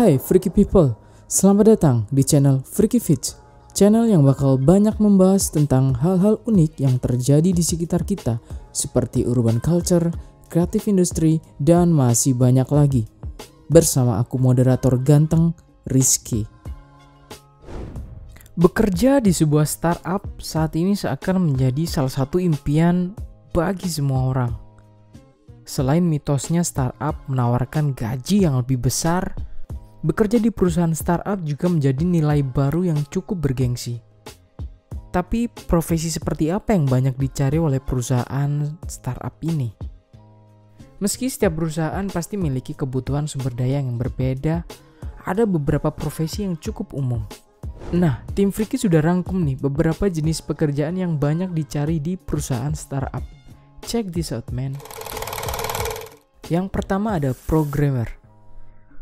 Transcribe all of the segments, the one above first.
Hai Freaky People, selamat datang di channel Freaky Fits, channel yang bakal banyak membahas tentang hal-hal unik yang terjadi di sekitar kita seperti urban culture, creative industry, dan masih banyak lagi. Bersama aku moderator ganteng, Rizky. Bekerja di sebuah startup saat ini seakan menjadi salah satu impian bagi semua orang. Selain mitosnya startup menawarkan gaji yang lebih besar, bekerja di perusahaan startup juga menjadi nilai baru yang cukup bergengsi. Tapi profesi seperti apa yang banyak dicari oleh perusahaan startup ini? Meski setiap perusahaan pasti memiliki kebutuhan sumber daya yang berbeda, ada beberapa profesi yang cukup umum. Nah, tim Freaky sudah rangkum nih beberapa jenis pekerjaan yang banyak dicari di perusahaan startup. Check this out, man. Yang pertama ada programmer.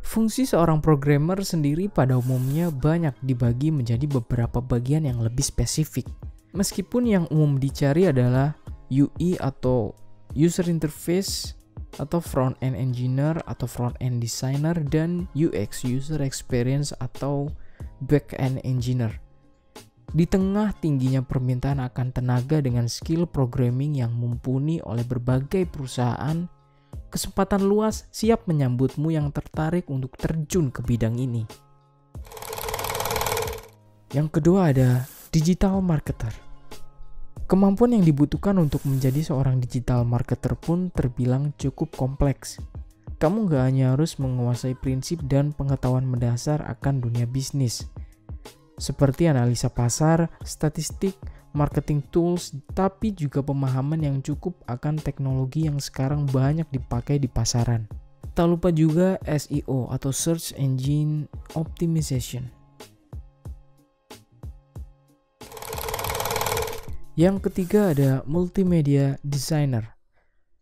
Fungsi seorang programmer sendiri pada umumnya banyak dibagi menjadi beberapa bagian yang lebih spesifik. Meskipun yang umum dicari adalah UI atau User Interface atau Front-End Engineer atau Front-End Designer dan UX User Experience atau Back-End Engineer. Di tengah tingginya permintaan akan tenaga dengan skill programming yang mumpuni oleh berbagai perusahaan, kesempatan luas siap menyambutmu yang tertarik untuk terjun ke bidang ini. Yang kedua ada digital marketer. Kemampuan yang dibutuhkan untuk menjadi seorang digital marketer pun terbilang cukup kompleks. Kamu gak hanya harus menguasai prinsip dan pengetahuan mendasar akan dunia bisnis, seperti analisa pasar, statistik, marketing tools, tapi juga pemahaman yang cukup akan teknologi yang sekarang banyak dipakai di pasaran. Tak lupa juga SEO atau Search Engine Optimization. Yang ketiga ada multimedia designer.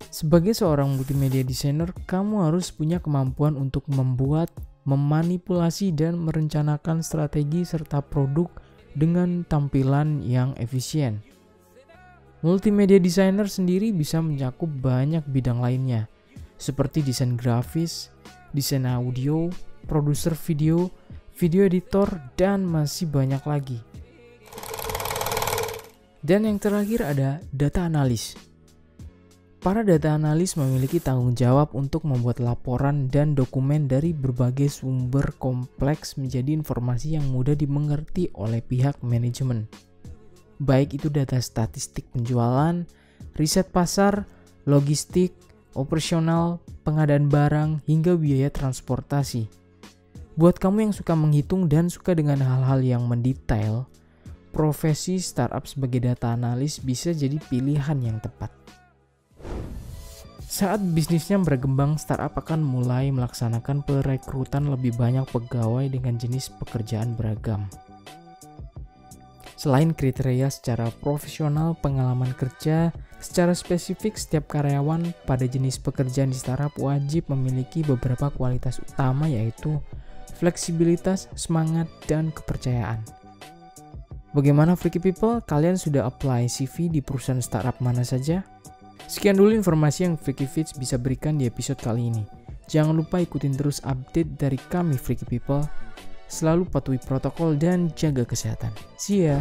Sebagai seorang multimedia designer, kamu harus punya kemampuan untuk membuat, memanipulasi, dan merencanakan strategi serta produk dengan tampilan yang efisien. Multimedia designer sendiri bisa mencakup banyak bidang lainnya, seperti desain grafis, desain audio, produser video, video editor, dan masih banyak lagi. Dan yang terakhir ada data analis. Para data analis memiliki tanggung jawab untuk membuat laporan dan dokumen dari berbagai sumber kompleks menjadi informasi yang mudah dimengerti oleh pihak manajemen. Baik itu data statistik penjualan, riset pasar, logistik, operasional, pengadaan barang, hingga biaya transportasi. Buat kamu yang suka menghitung dan suka dengan hal-hal yang mendetail, profesi startup sebagai data analis bisa jadi pilihan yang tepat. Saat bisnisnya berkembang, startup akan mulai melaksanakan perekrutan lebih banyak pegawai dengan jenis pekerjaan beragam. Selain kriteria secara profesional, pengalaman kerja, secara spesifik setiap karyawan pada jenis pekerjaan di startup wajib memiliki beberapa kualitas utama, yaitu fleksibilitas, semangat, dan kepercayaan. Bagaimana Freaky People? Kalian sudah apply CV di perusahaan startup mana saja? Sekian dulu informasi yang Freaky Fits bisa berikan di episode kali ini. Jangan lupa ikutin terus update dari kami Freaky People. Selalu patuhi protokol dan jaga kesehatan. See ya!